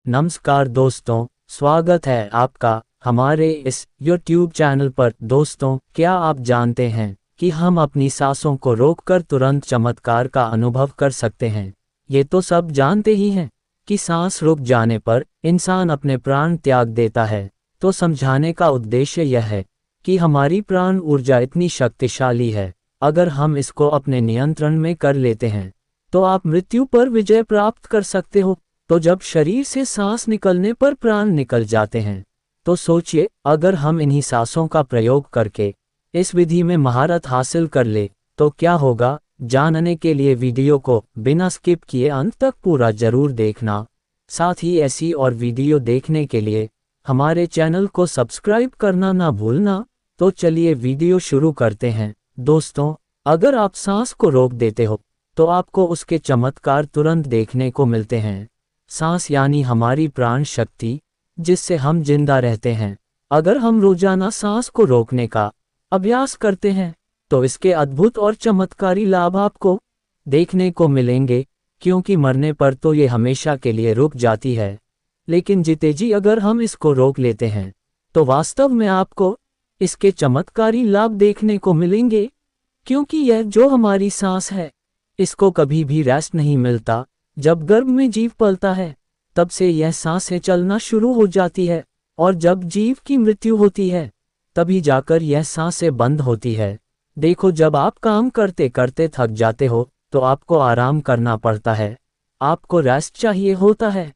नमस्कार दोस्तों, स्वागत है आपका हमारे इस YouTube चैनल पर। दोस्तों, क्या आप जानते हैं कि हम अपनी सांसों को रोककर तुरंत चमत्कार का अनुभव कर सकते हैं। ये तो सब जानते ही हैं कि सांस रुक जाने पर इंसान अपने प्राण त्याग देता है। तो समझाने का उद्देश्य यह है कि हमारी प्राण ऊर्जा इतनी शक्तिशाली है, अगर हम इसको अपने नियंत्रण में कर लेते हैं तो आप मृत्यु पर विजय प्राप्त कर सकते हो। तो जब शरीर से सांस निकलने पर प्राण निकल जाते हैं, तो सोचिए, अगर हम इन्हीं सांसों का प्रयोग करके इस विधि में महारत हासिल कर ले तो क्या होगा। जानने के लिए वीडियो को बिना स्किप किए अंत तक पूरा जरूर देखना। साथ ही ऐसी और वीडियो देखने के लिए हमारे चैनल को सब्सक्राइब करना ना भूलना। तो चलिए वीडियो शुरू करते हैं। दोस्तों, अगर आप सांस को रोक देते हो तो आपको उसके चमत्कार तुरंत देखने को मिलते हैं। सांस यानी हमारी प्राण शक्ति, जिससे हम जिंदा रहते हैं। अगर हम रोजाना सांस को रोकने का अभ्यास करते हैं तो इसके अद्भुत और चमत्कारी लाभ आपको देखने को मिलेंगे, क्योंकि मरने पर तो ये हमेशा के लिए रुक जाती है। लेकिन जीते जी अगर हम इसको रोक लेते हैं तो वास्तव में आपको इसके चमत्कारी लाभ देखने को मिलेंगे, क्योंकि यह जो हमारी सांस है, इसको कभी भी रेस्ट नहीं मिलता। जब गर्भ में जीव पलता है तब से यह सांसें चलना शुरू हो जाती है, और जब जीव की मृत्यु होती है तभी जाकर यह सांसें बंद होती है। देखो, जब आप काम करते करते थक जाते हो तो आपको आराम करना पड़ता है, आपको रेस्ट चाहिए होता है,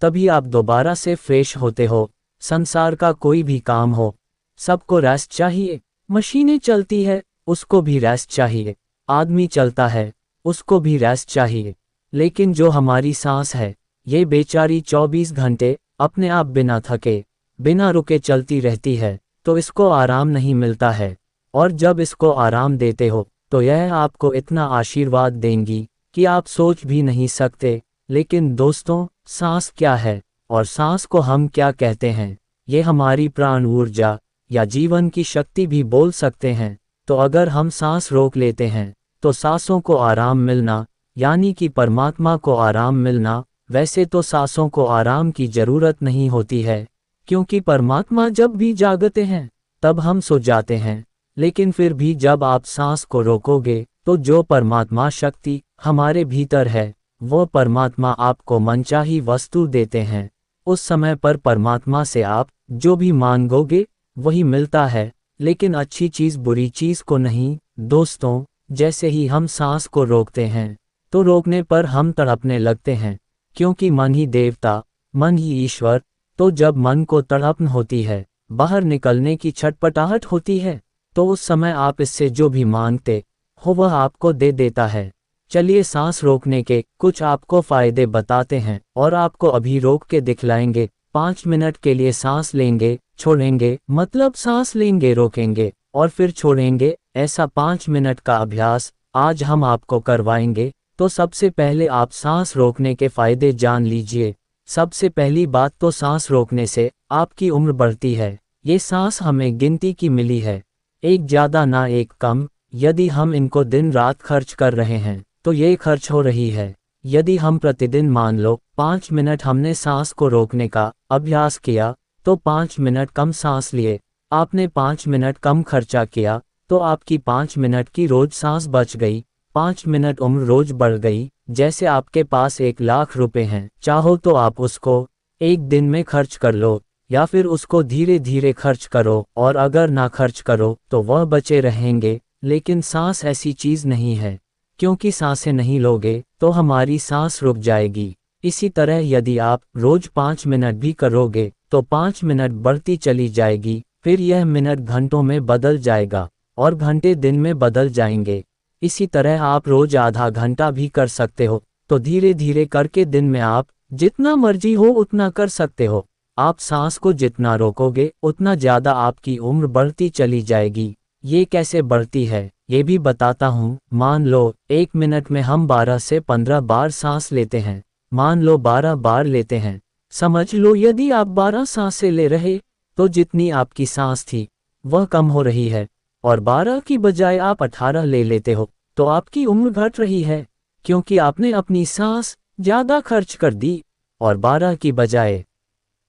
तभी आप दोबारा से फ्रेश होते हो। संसार का कोई भी काम हो, सबको रेस्ट चाहिए। मशीनें चलती है, उसको भी रेस्ट चाहिए। आदमी चलता है, उसको भी रेस्ट चाहिए। लेकिन जो हमारी सांस है, ये बेचारी 24 घंटे अपने आप बिना थके बिना रुके चलती रहती है, तो इसको आराम नहीं मिलता है। और जब इसको आराम देते हो तो यह आपको इतना आशीर्वाद देंगी कि आप सोच भी नहीं सकते। लेकिन दोस्तों, सांस क्या है और सांस को हम क्या कहते हैं? ये हमारी प्राण ऊर्जा या जीवन की शक्ति भी बोल सकते हैं। तो अगर हम सांस रोक लेते हैं तो सांसों को आराम मिलना, यानी कि परमात्मा को आराम मिलना। वैसे तो सांसों को आराम की जरूरत नहीं होती है, क्योंकि परमात्मा जब भी जागते हैं तब हम सो जाते हैं। लेकिन फिर भी जब आप सांस को रोकोगे तो जो परमात्मा शक्ति हमारे भीतर है, वो परमात्मा आपको मनचाही वस्तु देते हैं। उस समय पर परमात्मा से आप जो भी मांगोगे वही मिलता है, लेकिन अच्छी चीज बुरी चीज को नहीं। दोस्तों, जैसे ही हम सांस को रोकते हैं तो रोकने पर हम तड़पने लगते हैं, क्योंकि मन ही देवता, मन ही ईश्वर। तो जब मन को तड़पन होती है, बाहर निकलने की छटपटाहट होती है, तो उस समय आप इससे जो भी मांगते हो वह आपको दे देता है। चलिए सांस रोकने के कुछ आपको फायदे बताते हैं और आपको अभी रोक के दिखलाएंगे। 5 मिनट के लिए सांस लेंगे, छोड़ेंगे, मतलब सांस लेंगे, रोकेंगे और फिर छोड़ेंगे। ऐसा 5 मिनट का अभ्यास आज हम आपको करवाएंगे। तो सबसे पहले आप सांस रोकने के फायदे जान लीजिए। सबसे पहली बात तो सांस रोकने से आपकी उम्र बढ़ती है। ये सांस हमें गिनती की मिली है, एक ज़्यादा ना एक कम। यदि हम इनको दिन रात खर्च कर रहे हैं तो ये खर्च हो रही है। यदि हम प्रतिदिन मान लो 5 मिनट हमने सांस को रोकने का अभ्यास किया, तो 5 मिनट कम सांस लिए, आपने 5 मिनट कम खर्चा किया, तो आपकी 5 मिनट की रोज सांस बच गई। 5 मिनट उम्र रोज बढ़ गई। जैसे आपके पास 1 लाख रुपए हैं, चाहो तो आप उसको एक दिन में खर्च कर लो, या फिर उसको धीरे धीरे खर्च करो, और अगर ना खर्च करो तो वह बचे रहेंगे। लेकिन सांस ऐसी चीज नहीं है, क्योंकि सांसें नहीं लोगे तो हमारी सांस रुक जाएगी। इसी तरह यदि आप रोज 5 मिनट भी करोगे तो 5 मिनट बढ़ती चली जाएगी, फिर यह मिनट घंटों में बदल जाएगा और घंटे दिन में बदल जाएंगे। इसी तरह आप रोज आधा घंटा भी कर सकते हो। तो धीरे धीरे करके दिन में आप जितना मर्जी हो उतना कर सकते हो। आप सांस को जितना रोकोगे उतना ज़्यादा आपकी उम्र बढ़ती चली जाएगी। ये कैसे बढ़ती है ये भी बताता हूँ। मान लो 1 मिनट में हम 12 से 15 बार सांस लेते हैं। मान लो 12 बार लेते हैं, समझ लो यदि आप 12 सांसें ले रहे तो जितनी आपकी सांस थी वह कम हो रही है, और 12 की बजाय आप 18 ले लेते हो तो आपकी उम्र घट रही है, क्योंकि आपने अपनी सांस ज़्यादा खर्च कर दी। और 12 की बजाय।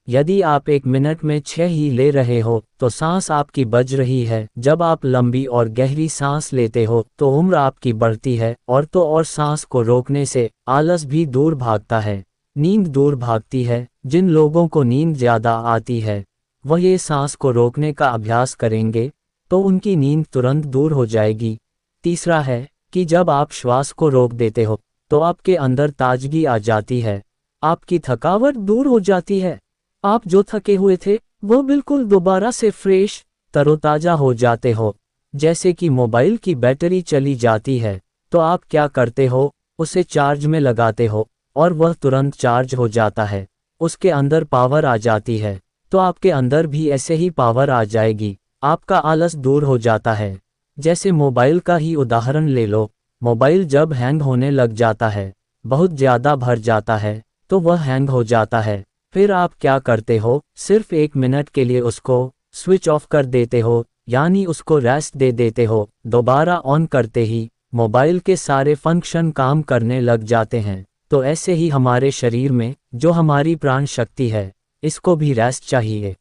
यदि आप 1 मिनट में 6 ही ले रहे हो तो सांस आपकी बज रही है। जब आप लंबी और गहरी सांस लेते हो तो उम्र आपकी बढ़ती है और सांस को रोकने से आलस भी दूर भागता है, नींद दूर भागती है। जिन लोगों को नींद ज़्यादा आती है वह ये सांस को रोकने का अभ्यास करेंगे तो उनकी नींद तुरंत दूर हो जाएगी। तीसरा है कि जब आप श्वास को रोक देते हो तो आपके अंदर ताजगी आ जाती है, आपकी थकावट दूर हो जाती है। आप जो थके हुए थे वो बिल्कुल दोबारा से फ्रेश, तरोताज़ा हो जाते हो। जैसे कि मोबाइल की बैटरी चली जाती है तो आप क्या करते हो, उसे चार्ज में लगाते हो और वह तुरंत चार्ज हो जाता है, उसके अंदर पावर आ जाती है। तो आपके अंदर भी ऐसे ही पावर आ जाएगी, आपका आलस दूर हो जाता है। जैसे मोबाइल का ही उदाहरण ले लो, मोबाइल जब हैंग होने लग जाता है, बहुत ज़्यादा भर जाता है तो वह हैंग हो जाता है। फिर आप क्या करते हो, सिर्फ 1 मिनट के लिए उसको स्विच ऑफ कर देते हो, यानी उसको रेस्ट दे देते हो। दोबारा ऑन करते ही मोबाइल के सारे फंक्शन काम करने लग जाते हैं। तो ऐसे ही हमारे शरीर में जो हमारी प्राण शक्ति है, इसको भी रेस्ट चाहिए।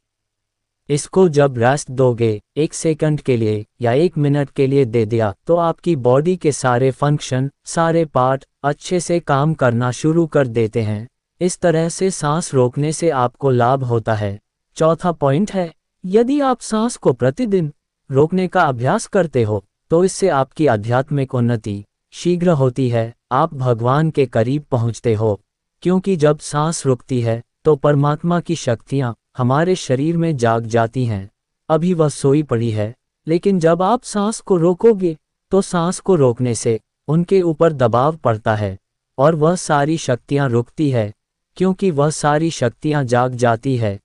इसको जब रेस्ट दोगे 1 सेकंड के लिए या 1 मिनट के लिए दे दिया तो आपकी बॉडी के सारे फंक्शन, सारे पार्ट अच्छे से काम करना शुरू कर देते हैं। इस तरह से सांस रोकने से आपको लाभ होता है। चौथा पॉइंट है, यदि आप सांस को प्रतिदिन रोकने का अभ्यास करते हो तो इससे आपकी आध्यात्मिक उन्नति शीघ्र होती है, आप भगवान के करीब पहुंचते हो। क्योंकि जब सांस रुकती है तो परमात्मा की शक्तियां हमारे शरीर में जाग जाती हैं। अभी वह सोई पड़ी है, लेकिन जब आप सांस को रोकोगे तो सांस को रोकने से उनके ऊपर दबाव पड़ता है और वह सारी शक्तियां रुकती है, क्योंकि वह सारी शक्तियां जाग जाती है।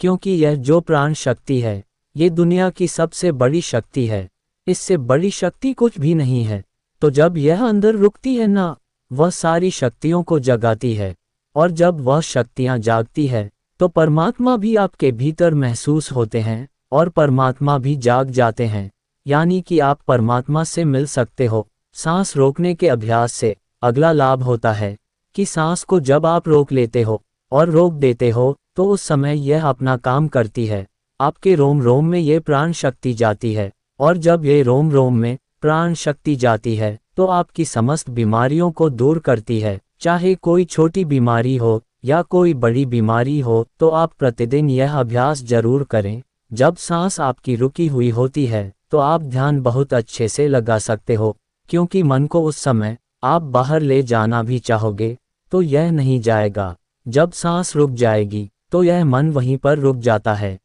क्योंकि यह जो प्राण शक्ति है ये दुनिया की सबसे बड़ी शक्ति है, इससे बड़ी शक्ति कुछ भी नहीं है। तो जब यह अंदर रुकती है ना, वह सारी शक्तियों को जगाती है और जब वह शक्तियां जागती है तो परमात्मा भी आपके भीतर महसूस होते हैं और परमात्मा भी जाग जाते हैं, यानी कि आप परमात्मा से मिल सकते हो। सांस रोकने के अभ्यास से अगला लाभ होता है कि सांस को जब आप रोक लेते हो और रोक देते हो तो उस समय यह अपना काम करती है, आपके रोम रोम में ये प्राण शक्ति जाती है और जब ये रोम रोम में प्राण शक्ति जाती है तो आपकी समस्त बीमारियों को दूर करती है। चाहे कोई छोटी बीमारी हो या कोई बड़ी बीमारी हो, तो आप प्रतिदिन यह अभ्यास जरूर करें। जब सांस आपकी रुकी हुई होती है तो आप ध्यान बहुत अच्छे से लगा सकते हो, क्योंकि मन को उस समय आप बाहर ले जाना भी चाहोगे तो यह नहीं जाएगा। जब सांस रुक जाएगी तो यह मन वहीं पर रुक जाता है,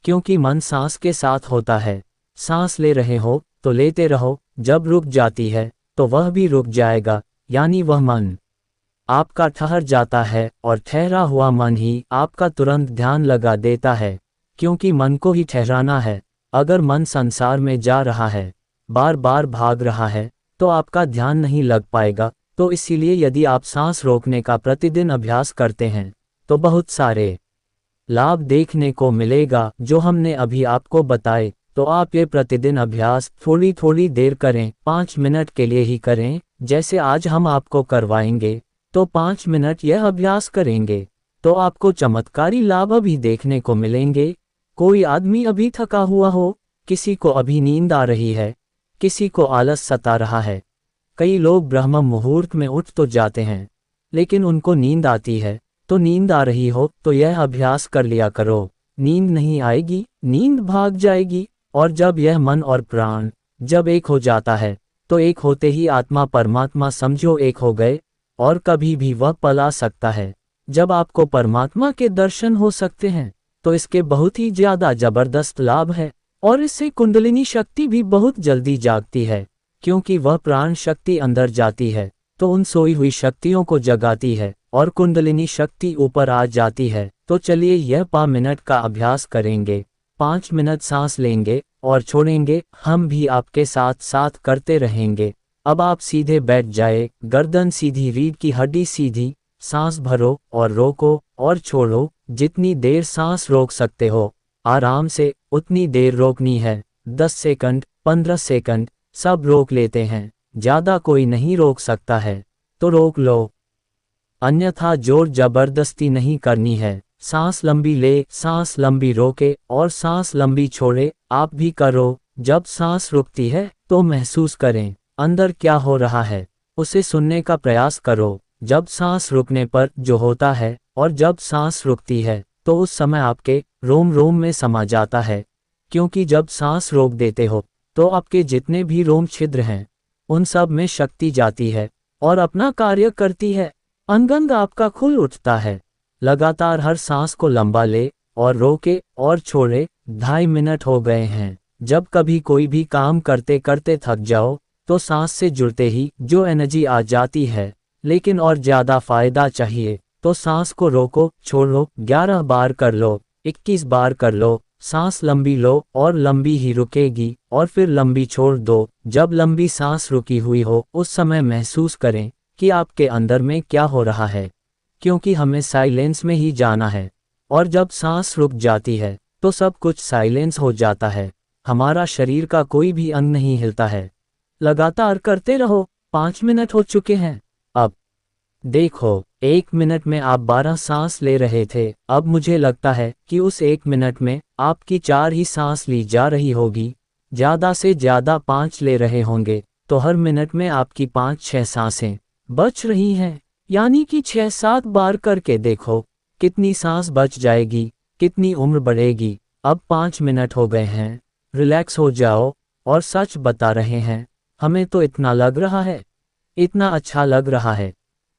क्योंकि मन सांस के साथ होता है। सांस ले रहे हो तो लेते रहो, जब रुक जाती है तो वह भी रुक जाएगा, यानी वह मन आपका ठहर जाता है और ठहरा हुआ मन ही आपका तुरंत ध्यान लगा देता है, क्योंकि मन को ही ठहराना है। अगर मन संसार में जा रहा है, बार बार भाग रहा है, तो आपका ध्यान नहीं लग पाएगा। तो इसीलिए यदि आप सांस रोकने का प्रतिदिन अभ्यास करते हैं तो बहुत सारे लाभ देखने को मिलेगा जो हमने अभी आपको बताए। तो आप ये प्रतिदिन अभ्यास थोड़ी थोड़ी देर करें, 5 मिनट के लिए ही करें। जैसे आज हम आपको करवाएंगे तो 5 मिनट यह अभ्यास करेंगे तो आपको चमत्कारी लाभ अभी देखने को मिलेंगे। कोई आदमी अभी थका हुआ हो, किसी को अभी नींद आ रही है, किसी को आलस सता रहा है। कई लोग ब्रह्म मुहूर्त में उठ तो जाते हैं लेकिन उनको नींद आती है। तो नींद आ रही हो तो यह अभ्यास कर लिया करो। नींद नहीं आएगी, नींद भाग जाएगी। और जब यह मन और प्राण जब एक हो जाता है तो एक होते ही आत्मा परमात्मा समझो एक हो गए और कभी भी वह पला सकता है। जब आपको परमात्मा के दर्शन हो सकते हैं तो इसके बहुत ही ज्यादा जबरदस्त लाभ है और इससे कुंडलिनी शक्ति भी बहुत जल्दी जागती है, क्योंकि वह प्राण शक्ति अंदर जाती है तो उन सोई हुई शक्तियों को जगाती है और कुंडलिनी शक्ति ऊपर आ जाती है। तो चलिए यह 5 मिनट का अभ्यास करेंगे। 5 मिनट सांस लेंगे और छोड़ेंगे, हम भी आपके साथ साथ करते रहेंगे। अब आप सीधे बैठ जाए, गर्दन सीधी, रीढ़ की हड्डी सीधी, सांस भरो और रोको और छोड़ो। जितनी देर सांस रोक सकते हो आराम से उतनी देर रोकनी है। 10 सेकंड, 15 सेकंड सब रोक लेते हैं, ज़्यादा कोई नहीं रोक सकता है तो रोक लो। अन्यथा जोर जबरदस्ती नहीं करनी है। सांस लंबी ले, सांस लंबी रोके और सांस लंबी छोड़े। आप भी करो। जब सांस रुकती है तो महसूस करें अंदर क्या हो रहा है, उसे सुनने का प्रयास करो। जब सांस रुकने पर जो होता है और जब सांस रुकती है तो उस समय आपके रोम रोम में समा जाता है। क्योंकि जब सांस रोक देते हो तो आपके जितने भी रोम छिद्र हैं उन सब में शक्ति जाती है और अपना कार्य करती है। अंग आपका खुल उठता है। लगातार हर सांस को लंबा ले और रोके और छोड़े। 2.5 मिनट हो गए हैं। जब कभी कोई भी काम करते करते थक जाओ तो सांस से जुड़ते ही जो एनर्जी आ जाती है, लेकिन और ज़्यादा फायदा चाहिए तो सांस को रोको, छोड़ो। 11 बार कर लो, 21 बार कर लो। सांस लंबी लो और लंबी ही रुकेगी और फिर लंबी छोड़ दो। जब लंबी सांस रुकी हुई हो उस समय महसूस करें कि आपके अंदर में क्या हो रहा है, क्योंकि हमें साइलेंस में ही जाना है। और जब सांस रुक जाती है तो सब कुछ साइलेंस हो जाता है। हमारा शरीर का कोई भी अंग नहीं हिलता है। लगातार करते रहो। 5 मिनट हो चुके हैं। अब देखो, 1 मिनट में आप 12 सांस ले रहे थे। अब मुझे लगता है कि उस 1 मिनट में आपकी 4 ही सांस ली जा रही होगी। ज़्यादा से ज़्यादा 5 ले रहे होंगे तो हर मिनट में आपकी 5-6 सांसें बच रही हैं। यानी कि 6-7 बार करके देखो कितनी सांस बच जाएगी, कितनी उम्र बढ़ेगी। अब 5 मिनट हो गए हैं। रिलैक्स हो जाओ। और सच बता रहे हैं, हमें तो इतना लग रहा है, इतना अच्छा लग रहा है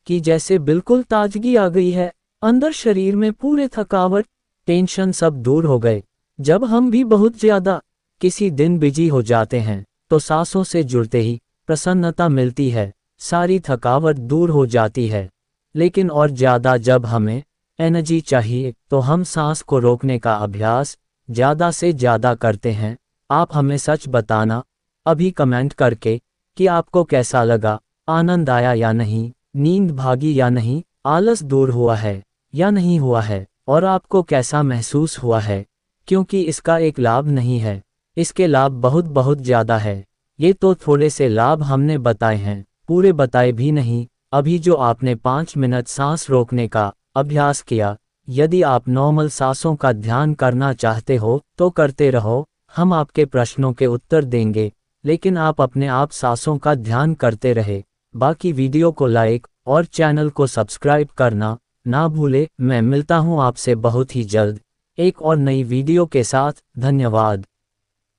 कि जैसे बिल्कुल ताजगी आ गई है। अंदर शरीर में पूरे थकावट, टेंशन सब दूर हो गए। जब हम भी बहुत ज़्यादा किसी दिन बिजी हो जाते हैं तो सांसों से जुड़ते ही प्रसन्नता मिलती है, सारी थकावट दूर हो जाती है। लेकिन और ज़्यादा जब हमें एनर्जी चाहिए तो हम सांस को रोकने का अभ्यास ज़्यादा से ज़्यादा करते हैं। आप हमें सच बताना अभी कमेंट करके कि आपको कैसा लगा, आनंद आया या नहीं, नींद भागी या नहीं, आलस दूर हुआ है या नहीं हुआ है, और आपको कैसा महसूस हुआ है। क्योंकि इसका एक लाभ नहीं है, इसके लाभ बहुत बहुत ज़्यादा है। ये तो थोड़े से लाभ हमने बताए हैं, पूरे बताए भी नहीं। अभी जो आपने 5 मिनट सांस रोकने का अभ्यास किया, यदि आप नॉर्मल सांसों का ध्यान करना चाहते हो तो करते रहो। हम आपके प्रश्नों के उत्तर देंगे, लेकिन आप अपने आप सांसों का ध्यान करते रहे। बाकी वीडियो को लाइक और चैनल को सब्सक्राइब करना ना भूले। मैं मिलता हूँ आपसे बहुत ही जल्द एक और नई वीडियो के साथ। धन्यवाद।